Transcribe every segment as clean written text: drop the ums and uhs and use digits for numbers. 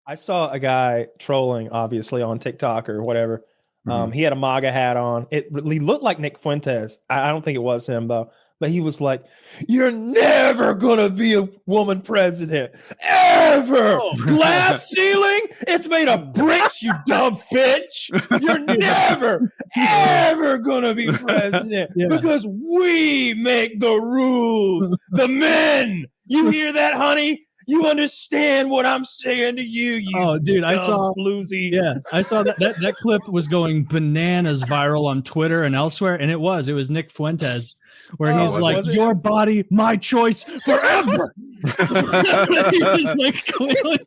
I saw a guy trolling, obviously, on TikTok or whatever. He had a MAGA hat on. He looked like Nick Fuentes. I don't think it was him, though. But he was like, "You're never gonna be a woman president, ever. Glass ceiling? It's made of bricks, you dumb bitch. You're never, ever gonna be president because we make the rules. The men. You hear that, honey? You understand what I'm saying to you, dude, I saw bluesy." Yeah, I saw that clip was going bananas viral on Twitter and elsewhere, and it was Nick Fuentes, where he's like, "Your body, my choice, forever." He was like, clearly,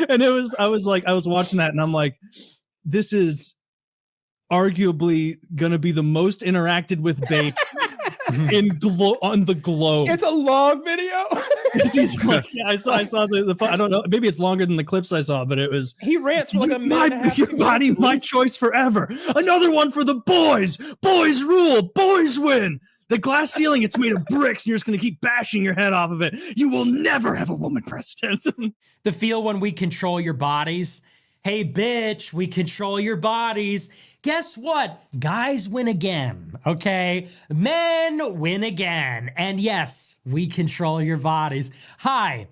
and I was watching that, and I'm like, this is arguably gonna be the most interacted with bait on the globe. It's a long video. He's like, I saw the I don't know, maybe it's longer than the clips I saw, but it was he rants for like a minute. Your body, my choice, forever. Another one for the boys. Boys rule. Boys win. The glass ceiling, it's made of bricks, and you're just going to keep bashing your head off of it. You will never have a woman president. The feel when we control your bodies. Hey, bitch, we control your bodies. Guess what? Guys win again, okay? Men win again. And yes, we control your bodies. Hi,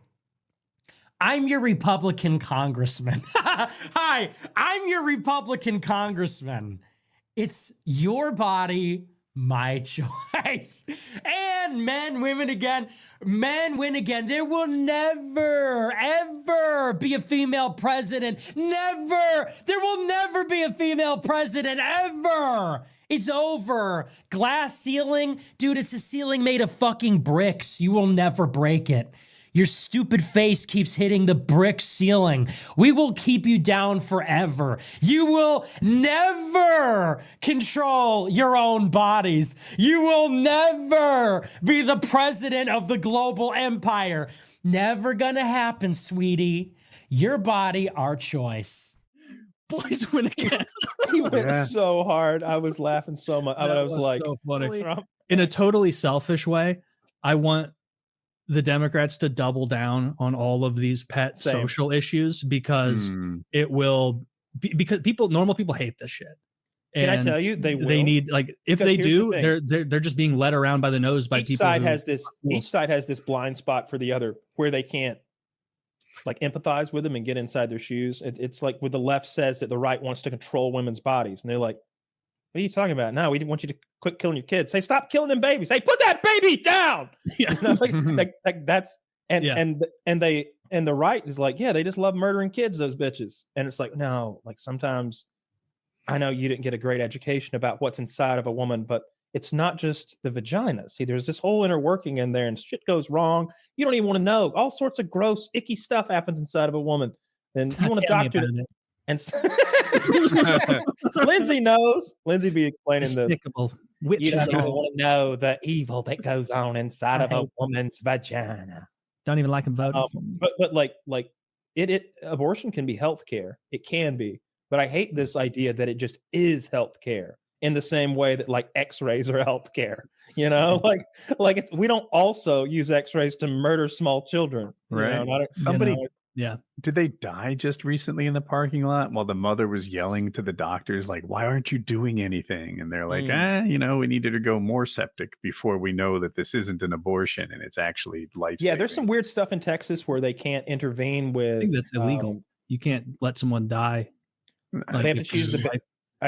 I'm your Republican congressman. Hi, I'm your Republican congressman. It's your body, my choice. And men, women again. Men win again. There will never, ever be a female president. Never. There will never be a female president, ever. It's over. Glass ceiling. Dude, it's a ceiling made of fucking bricks. You will never break it. Your stupid face keeps hitting the brick ceiling. We will keep you down forever. You will never control your own bodies. You will never be the president of the global empire. Never gonna happen, sweetie. Your body, our choice. Boys win again. He went so hard. I was laughing so much. I was like, so funny. In a totally selfish way, I want the Democrats to double down on all of these pet social issues, because it will be, because normal people hate this shit. And can I tell you, they need, like, if they do, they're just being led around by the nose by people. Each side has this blind spot for the other where they can't like empathize with them and get inside their shoes. It's like where the left says that the right wants to control women's bodies, and they're like, "What are you talking about? No, we didn't want you to quit killing your kids. Say, stop killing them babies. Hey, put that baby down." Yeah. You know, like that's and the right is like, yeah, they just love murdering kids, those bitches. And it's like, no, like sometimes I know you didn't get a great education about what's inside of a woman, but it's not just the vagina. See, there's this whole inner working in there, and shit goes wrong. You don't even want to know. All sorts of gross, icky stuff happens inside of a woman, and you want to doctor it. And Lindsay knows. Lindsay be explaining despicable you don't even want to know the evil that goes on inside of a woman's vagina. Don't even like them voting. But like abortion can be healthcare. It can be, but I hate this idea that it just is healthcare in the same way that like X-rays are healthcare. You know, like we don't also use X-rays to murder small children. Right. Somebody. Yeah. Did they die just recently in the parking lot while the mother was yelling to the doctors, like, "Why aren't you doing anything?" And they're like, we needed to go more septic before we know that this isn't an abortion and it's actually life-saving. Yeah, there's some weird stuff in Texas where they can't intervene with. I think that's illegal. You can't let someone die. They have to choose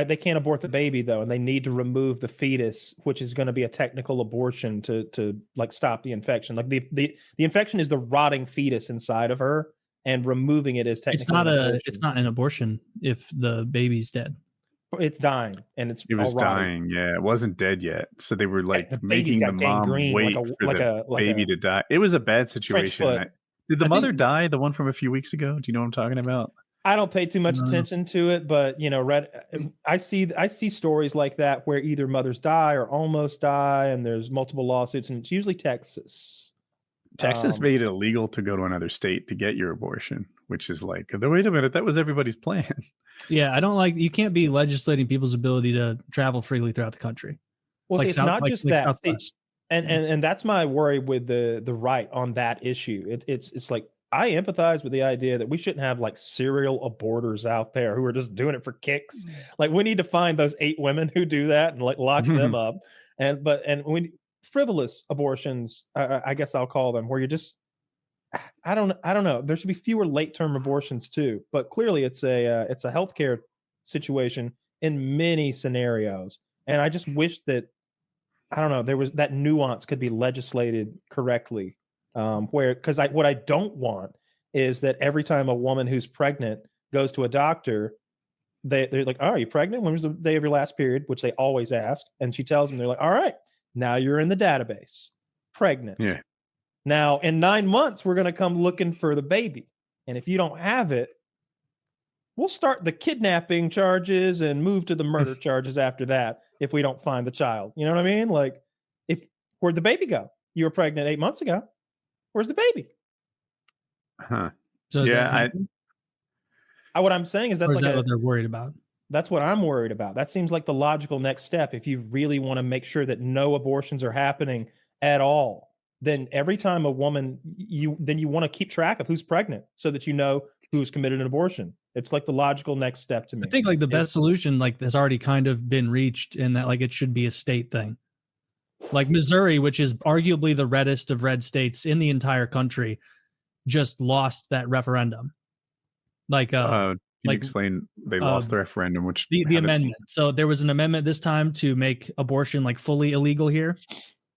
they can't abort the baby though, and they need to remove the fetus, which is going to be a technical abortion to like stop the infection. Like the infection is the rotting fetus inside of her. And removing it is technically it's not an abortion if the baby's dead. It's dying, and it was dying. Yeah, it wasn't dead yet. So they were like making the mom wait for the baby to die. It was a bad situation. Did the mother die? The one from a few weeks ago? Do you know what I'm talking about? I don't pay too much attention to it, but you know, I see stories like that where either mothers die or almost die, and there's multiple lawsuits, and it's usually Texas. Texas made it illegal to go to another state to get your abortion, which is like, wait a minute, that was everybody's plan. Yeah, you can't be legislating people's ability to travel freely throughout the country. Well, see, it's not just that. And that's my worry with the right on that issue. It's like I empathize with the idea that we shouldn't have like serial aborters out there who are just doing it for kicks. Like we need to find those 8 women who do that and like lock them up. And when frivolous abortions, I guess I'll call them, where you're just, I don't know. There should be fewer late-term abortions too, but clearly it's a healthcare situation in many scenarios. And I just wish that, I don't know, there was that nuance could be legislated correctly. Because what I don't want is that every time a woman who's pregnant goes to a doctor, they're like, "Oh, are you pregnant? When was the day of your last period?" Which they always ask, and she tells them, they're like, "All right, now you're in the database, pregnant. Yeah. Now in 9 months we're going to come looking for the baby, and if you don't have it, we'll start the kidnapping charges and move to the murder charges after that if we don't find the child." You know what I mean? Like, where'd the baby go? You were pregnant 8 months ago. Where's the baby? Huh. So Yeah. What I'm saying is or is that what they're worried about? That's what I'm worried about. That seems like the logical next step. If you really want to make sure that no abortions are happening at all, then every time a woman, you want to keep track of who's pregnant so that you know who's committed an abortion. It's like the logical next step to me. I think like the best solution like has already kind of been reached in that like it should be a state thing. Like Missouri, which is arguably the reddest of red states in the entire country, just lost that referendum. Like, can you explain? They lost the referendum, which the amendment. So there was an amendment this time to make abortion like fully illegal here.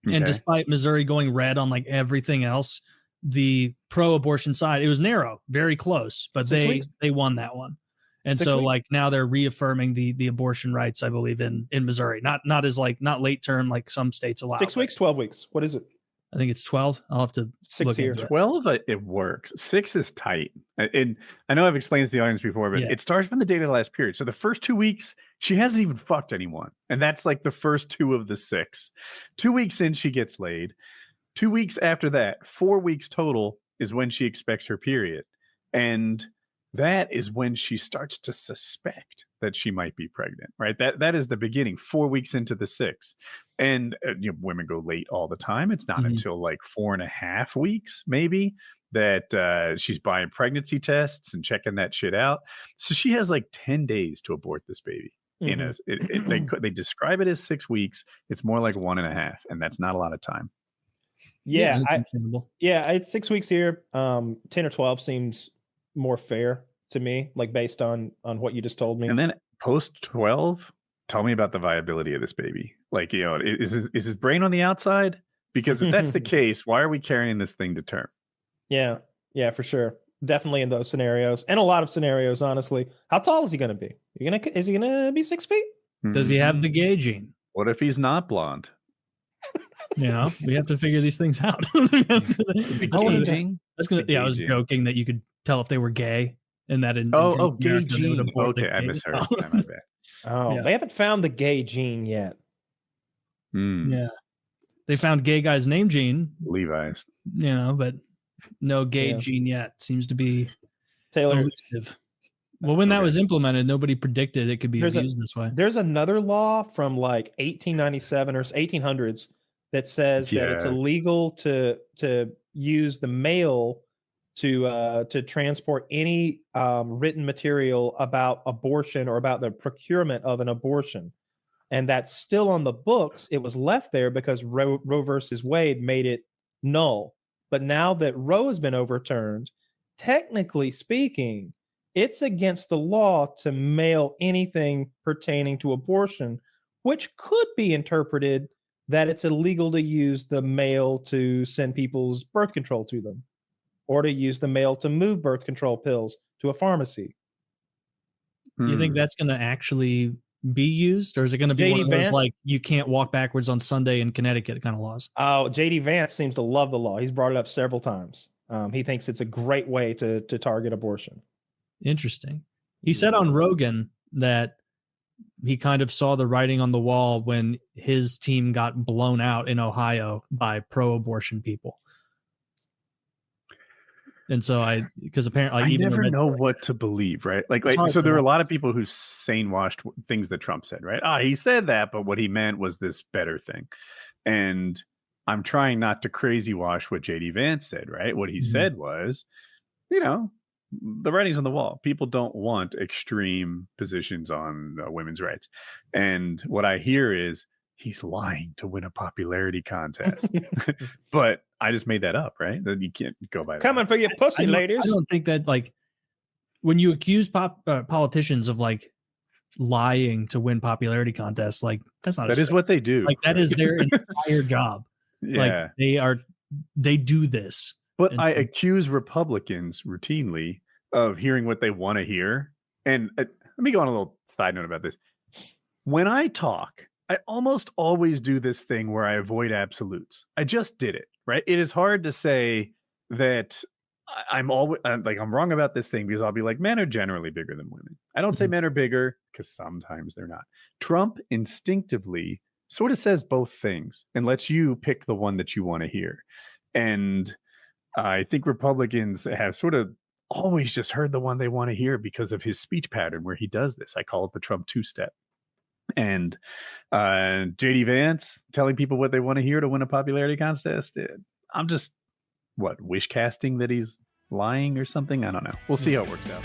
Okay. And despite Missouri going red on like everything else, the pro-abortion side, it was narrow, very close, but they won that one. And 6 weeks. Like now they're reaffirming the abortion rights, I believe, in Missouri. Not as like not late term like some states allow. 6 weeks, 12 weeks. What is it? I think it's 12. I'll have to 6 here. 12, it works. 6 is tight. And I know I've explained this to the audience before, but it starts from the date of the last period. So the first 2 weeks, she hasn't even fucked anyone. And that's like the first 2 of the 6. 2 weeks in, she gets laid. 2 weeks after that, 4 weeks total is when she expects her period. And that is when she starts to suspect that she might be pregnant, right? That is the beginning, 4 weeks into the 6. And women go late all the time. It's not until like 4.5 weeks, maybe, that she's buying pregnancy tests and checking that shit out. So she has like 10 days to abort this baby. They describe it as 6 weeks. It's more like 1.5, and that's not a lot of time. Yeah, it's 6 weeks here. 10 or 12 seems more fair to me, like based on what you just told me. And then post 12, tell me about the viability of this baby. Like, is his brain on the outside? Because if that's the case, why are we carrying this thing to term? Yeah, for sure. Definitely in those scenarios, and a lot of scenarios, honestly. How tall is he going to be? Is he going to be 6 feet? Does he have the gay gene? What if he's not blonde? We have to figure these things out. I was joking that you could tell if they were gay, and that in gay gene. Okay, I misheard. My bad. They haven't found the gay gene yet. Yeah, they found gay guy's name gene, Levi's. But no gay gene yet. Seems to be Taylor. Elusive. Well, when that was implemented, nobody predicted it could be used this way. There's another law from like 1897 or 1800s that says that it's illegal to use the mail to transport any written material about abortion or about the procurement of an abortion. And that's still on the books. It was left there because Roe versus Wade made it null. But now that Roe has been overturned, technically speaking, it's against the law to mail anything pertaining to abortion, which could be interpreted that it's illegal to use the mail to send people's birth control to them, or to use the mail to move birth control pills to a pharmacy. You think that's going to actually be used, or is it going to be one of those like you can't walk backwards on Sunday in Connecticut kind of laws? Oh, JD Vance seems to love the law. He's brought it up several times. He thinks it's a great way to target abortion. Interesting. He said on Rogan that he kind of saw the writing on the wall when his team got blown out in Ohio by pro-abortion people. And so because apparently I never know what to believe, right? Like so there are a lot of people who sane washed things that Trump said, right? He said that, but what he meant was this better thing. And I'm trying not to crazy wash what JD Vance said, right? What he said was, you know, the writing's on the wall. People don't want extreme positions on women's rights. And what I hear is he's lying to win a popularity contest. But I just made that up, right? That you can't go by that. Coming for your pussy, ladies. I don't think that, like, when you accuse politicians of like lying to win popularity contests, like that's not. That is what they do. Like that is their entire job. Yeah. Like they do this. But I accuse Republicans routinely of hearing what they want to hear. And let me go on a little side note about this. When I talk, I almost always do this thing where I avoid absolutes. I just did it, right? It is hard to say that I'm always like, I'm wrong about this thing, because I'll be like, men are generally bigger than women. I don't say men are bigger because sometimes they're not. Trump instinctively sort of says both things and lets you pick the one that you want to hear. And I think Republicans have sort of always just heard the one they want to hear because of his speech pattern where he does this. I call it the Trump two-step. And JD Vance telling people what they want to hear to win a popularity contest. I'm just, wish casting that he's lying or something? I don't know. We'll see how it works out.